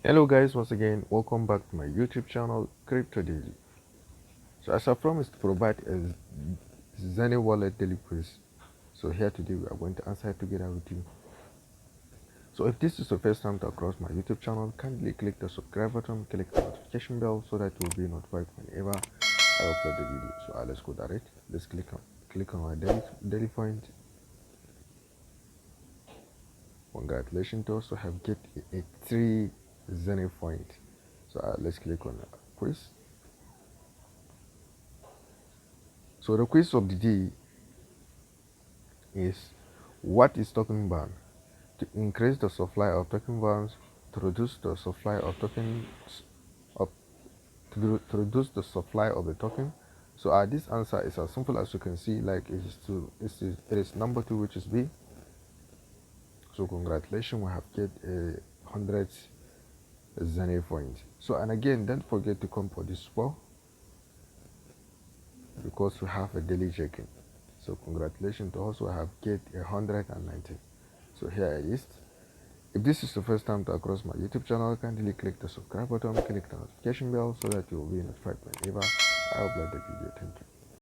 Hello guys, once again welcome back to my YouTube channel Crypto Daily. So as I promised to provide a Xenea wallet daily quiz, so here today we are going to answer it together with you. So if this is the first time to cross my YouTube channel, kindly click the subscribe button, click the notification bell so that you will be notified whenever I upload the video. So let's go direct. Let's click on our daily point. Congratulations to also have get a 3 Xenea point. So let's click on quiz. So the quiz of the day is, what is token ban? To increase the supply of token bonds, to reduce the supply of tokens, of, to reduce the supply of the token. So this answer is as simple as you can see, like it is number 2, which is B. So congratulations, we have get a 100 Xenea points. So and again, don't forget to come for this spot because we have a daily check-in. So congratulations to us, we have get 190. So here it is. If this is the first time to cross my YouTube channel, kindly click the subscribe button, click the notification bell so that you will be notified whenever I upload the video. Thank you.